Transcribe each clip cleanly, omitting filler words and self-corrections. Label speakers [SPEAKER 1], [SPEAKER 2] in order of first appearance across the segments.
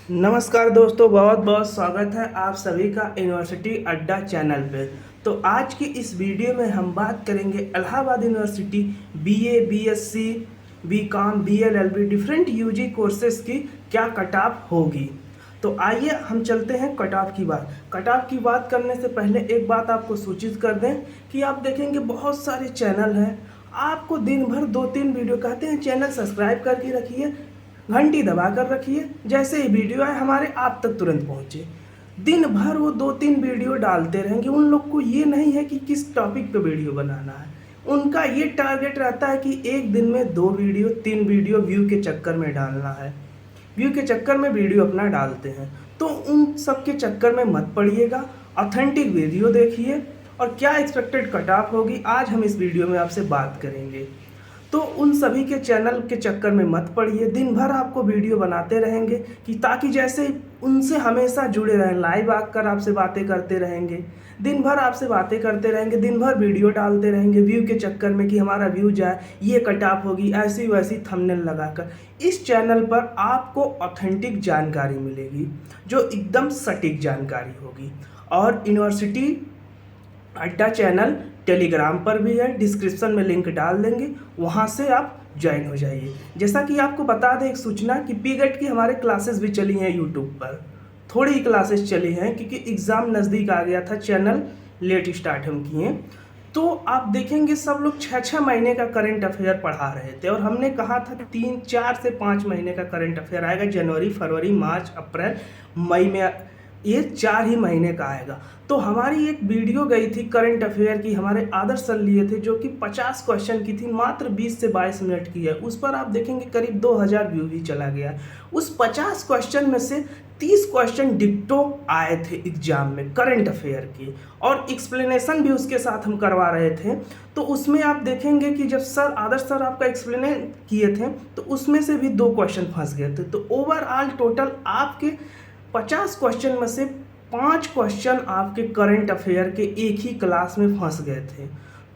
[SPEAKER 1] नमस्कार दोस्तों, बहुत बहुत स्वागत है आप सभी का यूनिवर्सिटी अड्डा चैनल पे। तो आज की इस वीडियो में हम बात करेंगे Allahabad University BA, BSc, BCom, BLLB different UG courses की क्या कट ऑफ होगी। तो आइए हम चलते हैं कट ऑफ की बात। कट ऑफ की बात करने से पहले एक बात आपको सूचित कर दें कि आप देखेंगे बहुत सारे चैनल हैं, आपको दिन भर 2-3 वीडियो कहते हैं चैनल सब्सक्राइब करके रखिए, घंटी दबा कर रखिए, जैसे ही वीडियो आए हमारे आप तक तुरंत पहुंचे। दिन भर वो 2-3 वीडियो डालते रहेंगे। उन लोग को ये नहीं है कि किस टॉपिक पे वीडियो बनाना है, उनका ये टारगेट रहता है कि एक दिन में 2 वीडियो 3 वीडियो व्यू के चक्कर में डालना है। व्यू के चक्कर में वीडियो अपना डालते हैं, तो उन सब के चक्कर में मत पड़िएगा। ऑथेंटिक वीडियो देखिए और क्या एक्सपेक्टेड कट ऑफ होगी आज हम इस वीडियो में आपसे बात करेंगे। तो उन सभी के चैनल के चक्कर में मत पड़िए। दिन भर आपको वीडियो बनाते रहेंगे कि ताकि जैसे उनसे हमेशा जुड़े रहें, लाइव आकर आपसे बातें करते रहेंगे, दिन भर आपसे बातें करते रहेंगे, दिन भर वीडियो डालते रहेंगे व्यू के चक्कर में कि हमारा व्यू जाए, ये कट ऑफ होगी, ऐसी वैसी थंबनेल लगाकर। इस चैनल पर आपको ऑथेंटिक जानकारी मिलेगी, जो एकदम सटीक जानकारी होगी। और यूनिवर्सिटी अड्डा चैनल टेलीग्राम पर भी है, डिस्क्रिप्शन में लिंक डाल देंगे, वहाँ से आप ज्वाइन हो जाइए। जैसा कि आपको बता दें एक सूचना कि पीगेट की हमारे क्लासेस भी चली हैं यूट्यूब पर। थोड़ी ही क्लासेस चली हैं क्योंकि एग्ज़ाम नज़दीक आ गया था, चैनल लेट स्टार्ट हम किए। तो आप देखेंगे सब लोग 6-6 महीने का करंट अफेयर पढ़ा रहे थे और हमने कहा था कि 3-4 से 5 महीने का करंट अफेयर आएगा। जनवरी, फरवरी, मार्च, अप्रैल, मई में ये 4 ही महीने का आएगा। तो हमारी एक वीडियो गई थी करंट अफेयर की, हमारे आदर्श सर लिए थे, जो कि 50 क्वेश्चन की थी, मात्र 20 से 22 मिनट की है। उस पर आप देखेंगे करीब 2000 व्यू ही चला गया। उस 50 क्वेश्चन में से 30 क्वेश्चन डिक्टो आए थे एग्जाम में करंट अफेयर की, और एक्सप्लेनेशन भी उसके साथ हम करवा रहे थे। तो उसमें आप देखेंगे कि जब सर आदर्श सर आपका एक्सप्लेन किए थे तो उसमें से भी 2 क्वेश्चन फंस गए थे। तो ओवरऑल टोटल आपके 50 क्वेश्चन में से 5 क्वेश्चन आपके करंट अफेयर के एक ही क्लास में फंस गए थे।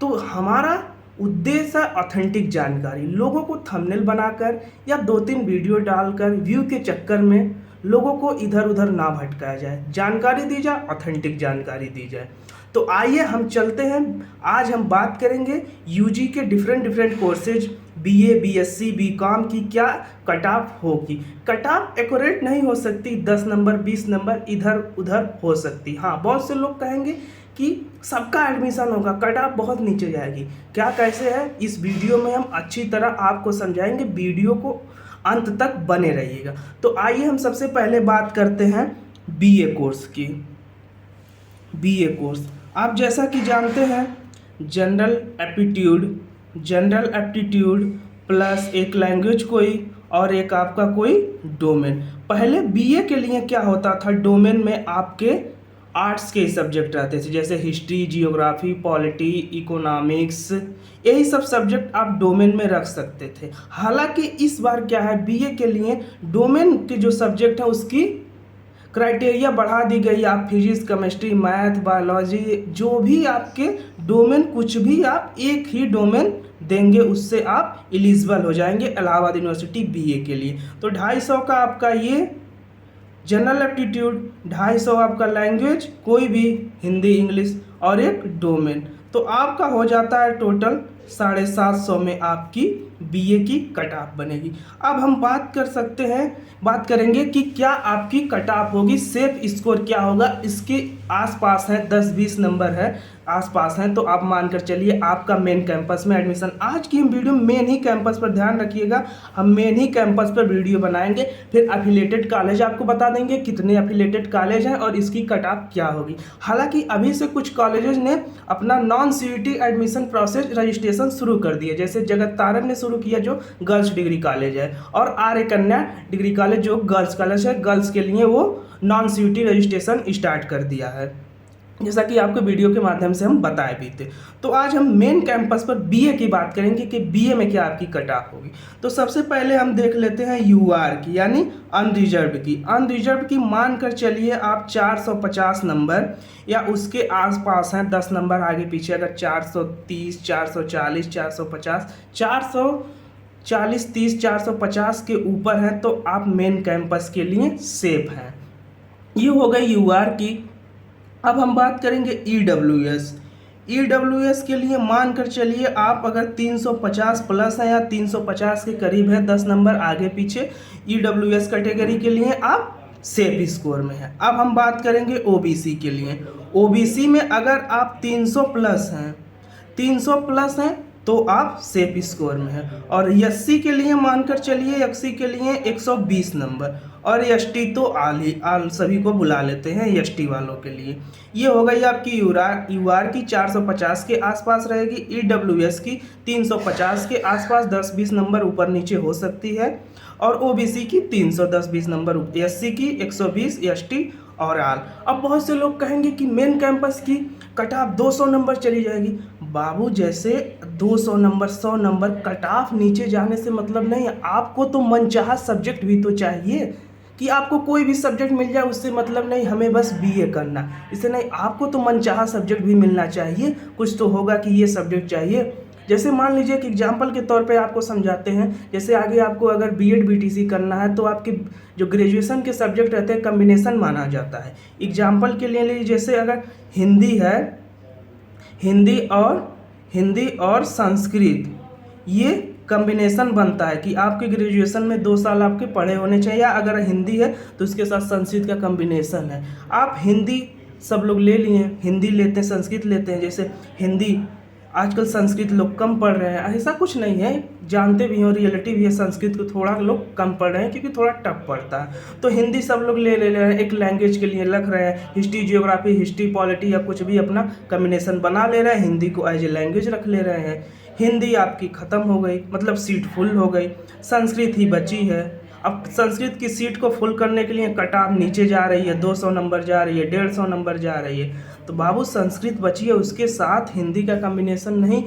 [SPEAKER 1] तो हमारा उद्देश्य है ऑथेंटिक जानकारी, लोगों को थंबनेल बनाकर या 2-3 वीडियो डालकर व्यू के चक्कर में लोगों को इधर उधर ना भटकाया जाए, जानकारी दी जाए, ऑथेंटिक जानकारी दी जाए। तो आइए हम चलते हैं। आज हम बात करेंगे यूजी के different courses, BA, BSc, BCom की क्या कट ऑफ होगी। कट ऑफ एक्यूरेट नहीं हो सकती, 10 नंबर 20 नंबर इधर उधर हो सकती। हाँ, बहुत से लोग कहेंगे कि सबका एडमिशन होगा, कट ऑफ बहुत नीचे जाएगी। क्या कैसे है इस वीडियो में हम अच्छी तरह आपको समझाएंगे, वीडियो को अंत तक बने रहिएगा। तो आइए हम सबसे पहले बात करते हैं बीए कोर्स की। बीए कोर्स आप जैसा कि जानते हैं जनरल एप्टीट्यूड प्लस एक लैंग्वेज कोई और एक आपका कोई डोमेन। पहले बीए के लिए क्या होता था, डोमेन में आपके आर्ट्स के सब्जेक्ट रहते थे, जैसे हिस्ट्री, जियोग्राफी, पॉलिटी, इकोनॉमिक्स, यही सब सब्जेक्ट आप डोमेन में रख सकते थे। हालांकि इस बार क्या है, बीए के लिए डोमेन के जो सब्जेक्ट है उसकी क्राइटेरिया बढ़ा दी गई। आप फिजिक्स, केमिस्ट्री, मैथ, बायोलॉजी, जो भी आपके डोमेन, कुछ भी आप एक ही डोमेन देंगे उससे आप एलिजिबल हो जाएंगे इलाहाबाद यूनिवर्सिटी बीए के लिए। तो 250 का आपका ये जनरल एप्टीट्यूड, 250 आपका लैंग्वेज कोई भी, हिंदी, इंग्लिश, और एक डोमेन। तो आपका हो जाता है टोटल 750 में आपकी बीए की कट ऑफ बनेगी। अब हम बात करेंगे कि क्या आपकी कट ऑफ होगी, सेफ स्कोर क्या होगा। इसके आसपास है 10-20 नंबर है आसपास हैं, तो आप मानकर चलिए आपका मेन कैंपस में एडमिशन। आज की हम वीडियो मेन ही कैंपस पर, ध्यान रखिएगा, हम मेन ही कैंपस पर वीडियो बनाएंगे। फिर एफिलेटेड कॉलेज आपको बता देंगे कितने एफिलेटेड कॉलेज हैं और इसकी कट ऑफ क्या होगी। हालांकि अभी से कुछ कॉलेजेस ने अपना non CET admission process registration शुरू कर दिया, जैसे जगत तारण ने शुरू किया जो गर्ल्स डिग्री कॉलेज है, और आर्य कन्या डिग्री कॉलेज जो गर्ल्स कॉलेज है, गर्ल्स के लिए वो नॉन सीईटी रजिस्ट्रेशन स्टार्ट कर दिया है, जैसा कि आपको वीडियो के माध्यम से हम बताए भी थे। तो आज हम मेन कैंपस पर बीए की बात करेंगे कि बीए में क्या आपकी कट ऑफ होगी। तो सबसे पहले हम देख लेते हैं यूआर की, यानी अनरिजर्व की। अनरिजर्व की मानकर चलिए आप 450 नंबर या उसके आसपास हैं, 10 नंबर आगे पीछे, अगर 430, 440, 450, 400 40, 30, 450 के ऊपर है तो आप मेन कैंपस के लिए सेफ हैं। ये हो गई यूआर की। अब हम बात करेंगे ईडब्ल्यूएस। ईडब्ल्यूएस के लिए मान कर चलिए आप अगर 350 प्लस है या 350 के करीब है, 10 नंबर आगे पीछे, ईडब्ल्यूएस कैटेगरी के लिए आप सेफ स्कोर में है। अब हम बात करेंगे ओबीसी के लिए। ओबीसी में अगर आप 300 प्लस हैं, 300 प्लस हैं तो आप सेफ स्कोर में हैं। और एससी के लिए मानकर चलिए, एससी के लिए 120 नंबर, और एसटी तो आल सभी को बुला लेते हैं एसटी वालों के लिए। ये हो गई आपकी यूआर की 450 के आसपास रहेगी, ईडब्ल्यूएस की 350 के आसपास, 10-20 नंबर ऊपर नीचे हो सकती है, और ओबीसी की 310-20 नंबर, एससी की 120, एसटी और आल। अब बहुत से लोग कहेंगे कि मेन कैंपस की कट ऑफ 200 नंबर चली जाएगी। बाबू जैसे 200 नंबर, 100 नंबर कट ऑफ नीचे जाने से मतलब नहीं है। आपको तो मनचाहा सब्जेक्ट भी तो चाहिए, कि आपको कोई भी सब्जेक्ट मिल जाए उससे मतलब नहीं, हमें बस बीए करना, इससे नहीं, आपको तो मनचाहा सब्जेक्ट भी मिलना चाहिए। कुछ तो होगा कि ये सब्जेक्ट चाहिए। जैसे मान लीजिए कि एग्जाम्पल के तौर पे आपको समझाते हैं, जैसे आगे आपको अगर बीएड बीटीसी करना है तो आपके जो ग्रेजुएशन के सब्जेक्ट रहते हैं कम्बिनेशन माना जाता है। एग्जाम्पल के लिए लीजिए, जैसे अगर हिंदी है, हिंदी और संस्कृत, ये कम्बिनेशन बनता है कि आपके ग्रेजुएशन में 2 साल आपके पढ़े होने चाहिए, या अगर हिंदी है तो उसके साथ संस्कृत का कम्बिनेशन है। आप हिंदी सब लोग ले लिए, हिंदी लेते हैं, संस्कृत लेते हैं। जैसे हिंदी आजकल संस्कृत लोग कम पढ़ रहे हैं, ऐसा कुछ नहीं है, जानते भी हो, रियलिटी भी है, संस्कृत को थोड़ा लोग कम पढ़ रहे हैं क्योंकि थोड़ा टफ पड़ता है। तो हिंदी सब लोग ले रहे हैं, एक लैंग्वेज के लिए रख रहे हैं। हिस्ट्री, जियोग्राफी, हिस्ट्री, पॉलिटी या कुछ भी अपना कम्बिनेशन बना ले रहे हैं, हिंदी को एज ए लैंग्वेज रख ले रहे हैं। हिंदी आपकी ख़त्म हो गई, मतलब सीट फुल हो गई, संस्कृत ही बची है। अब संस्कृत की सीट को फुल करने के लिए कट ऑफ नीचे जा रही है, 200 नंबर जा रही है, 150 नंबर जा रही है। तो बाबू संस्कृत बची है, उसके साथ हिंदी का कम्बिनेशन नहीं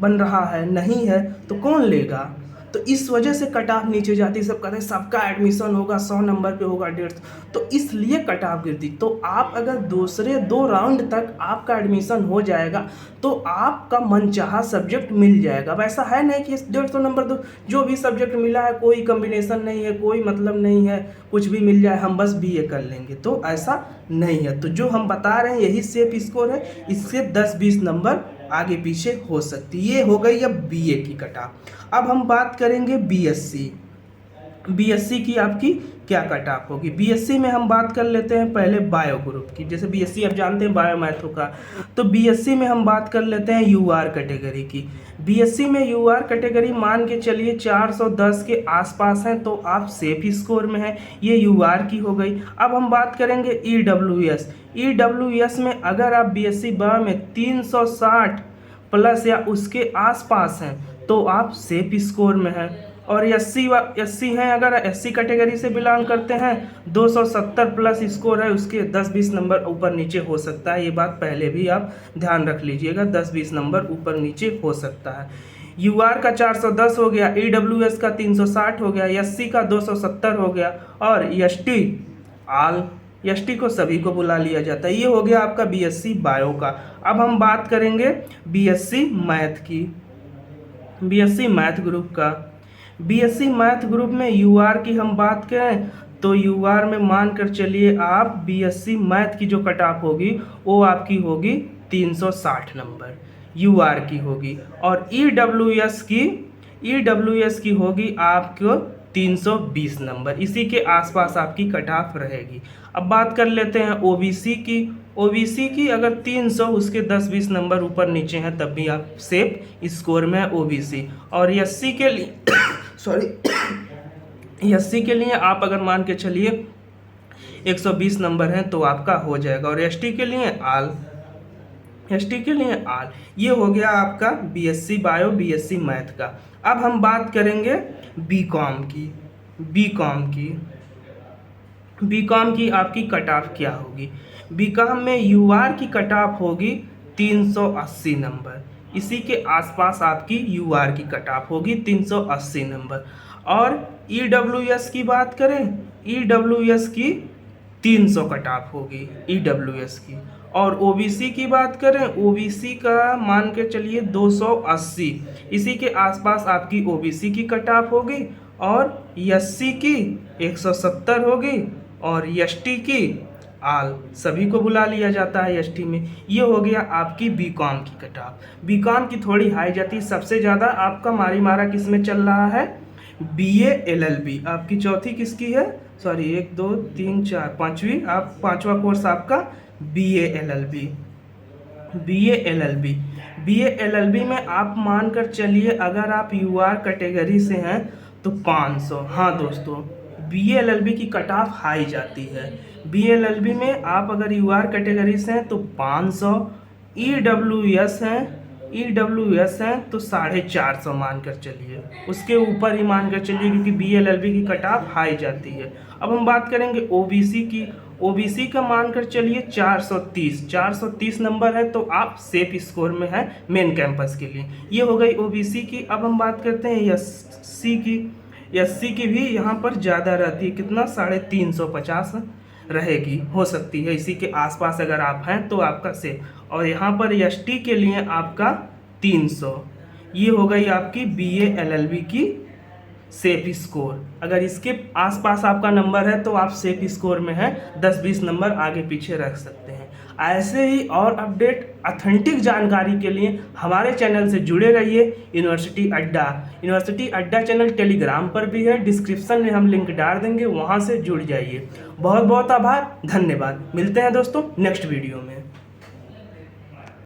[SPEAKER 1] बन रहा है, नहीं है, तो कौन लेगा? तो इस वजह से कट ऑफ नीचे जाती। सब कहते हैं सबका एडमिशन होगा, 100 नंबर पे होगा, 150, तो इसलिए कट ऑफ गिरती। तो आप अगर दूसरे 2 राउंड तक आपका एडमिशन हो जाएगा तो आपका मनचाहा सब्जेक्ट मिल जाएगा। वैसा है नहीं कि 150 नंबर दो, जो भी सब्जेक्ट मिला है कोई कम्बिनेशन नहीं है, कोई मतलब नहीं है, कुछ भी मिल जाए हम बस बीए कर लेंगे, तो ऐसा नहीं है। तो जो हम बता रहे हैं यही सेफ स्कोर है, इससे 10-20 नंबर आगे पीछे हो सकती है। ये हो गई अब बीए की कट ऑफ। अब हम बात करेंगे बीएससी। बीएससी की आपकी क्या कट ऑफ होगी? बीएससी में हम बात कर लेते हैं पहले बायो ग्रुप की। जैसे बीएससी आप जानते हैं बायो मैथ्रो का, तो बीएससी में हम बात कर लेते हैं यूआर कैटेगरी की। बीएससी में यूआर कैटेगरी मान के चलिए 410 के आसपास हैं तो आप सेफ स्कोर में हैं, ये यूआर की हो गई। अब हम बात करेंगे ईडब्ल्यूएस। ईडब्ल्यूएस में अगर आप बीएससी बायो में 360 प्लस या उसके आसपास हैं तो आप सेफ स्कोर में हैं। और एससी हैं, अगर एससी कैटेगरी से बिलोंग करते हैं, 270 प्लस स्कोर है, उसके 10-20 नंबर ऊपर नीचे हो सकता है। ये बात पहले भी आप ध्यान रख लीजिएगा, 10-20 नंबर ऊपर नीचे हो सकता है। यूआर का 410 हो गया, ईडब्ल्यूएस का 360 हो गया, एससी का 270 हो गया, और एसटी को सभी को बुला लिया जाता है। ये हो गया आपका बीएससी बायो का। अब हम बात करेंगे बीएससी मैथ की, बीएससी मैथ ग्रुप का। बीएससी मैथ ग्रुप में यूआर की हम बात करें तो यूआर में मान कर चलिए आप बीएससी मैथ की जो कट ऑफ होगी वो आपकी होगी 360 नंबर यूआर की होगी, और ईडब्ल्यूएस की होगी आपको 320 नंबर। इसी के आसपास आपकी कट ऑफ रहेगी। अब बात कर लेते हैं ओबीसी की। ओबीसी की अगर 300 उसके 10-20 नंबर ऊपर नीचे हैं तब भी आप सेफ स्कोर में है ओबीसी। और एससी के लिए एससी के लिए आप अगर मान के चलिए 120 नंबर हैं तो आपका हो जाएगा। और एसटी के लिए आल, ये हो गया आपका बीएससी बायो, बीएससी मैथ का। अब हम बात करेंगे बीकॉम की आपकी कट ऑफ क्या होगी? बीकॉम में यूआर की कट ऑफ होगी 380 नंबर, इसी के आसपास आपकी यूआर की कट ऑफ होगी 380 नंबर। और ईडब्ल्यूएस की बात करें, ईडब्ल्यूएस की 300 कट ऑफ होगी ईडब्ल्यूएस की। और ओबीसी की बात करें, ओबीसी का मान के चलिए 280, इसी के आसपास आपकी ओबीसी की कट ऑफ होगी, और एससी की 170 होगी, और एसटी की आल सभी को बुला लिया जाता है एसटी में। ये हो गया आपकी बीकॉम की कट ऑफ। बीकॉम की थोड़ी हाई जाती है, सबसे ज़्यादा आपका मारी मारा किस में चल रहा है, बीए एलएलबी आपकी चौथी किसकी है, सॉरी 1 2 3 4 पाँचवीं, आप पाँचवा कोर्स आपका बीए एलएलबी। बीए एलएलबी में आप मान कर चलिए अगर आप यूआर कैटेगरी से हैं तो 500। हाँ दोस्तों, बीए एलएलबी की कट ऑफ हाई जाती है। बीए एलएलबी में आप अगर यूआर कैटेगरी से हैं तो 500, ईडब्ल्यूएस हैं तो 450 मान कर चलिए, उसके ऊपर ही मान कर चलिए, क्योंकि बी एलएलबी की कट ऑफ हाई जाती है। अब हम बात करेंगे ओबीसी की। ओबीसी का मान कर चलिए 430 नंबर है तो आप सेफ स्कोर में हैं मेन कैंपस के लिए। ये हो गई ओबीसी की। अब हम बात करते हैं एससी की। एससी की भी यहाँ पर ज़्यादा रहती है, कितना 350 रहेगी, हो सकती है इसी के आसपास अगर आप हैं तो आपका सेफ। और यहाँ पर एसटी के लिए आपका 300। ये हो गई आपकी बीए एलएलबी की सेफ स्कोर। अगर इसके आसपास आपका नंबर है तो आप सेफ स्कोर में हैं, 10-20 नंबर आगे पीछे रख सकते हैं। ऐसे ही और अपडेट ऑथेंटिक जानकारी के लिए हमारे चैनल से जुड़े रहिए। यूनिवर्सिटी अड्डा चैनल टेलीग्राम पर भी है, डिस्क्रिप्शन में हम लिंक डाल देंगे, वहाँ से जुड़ जाइए। बहुत बहुत आभार, धन्यवाद। मिलते हैं दोस्तों नेक्स्ट वीडियो में।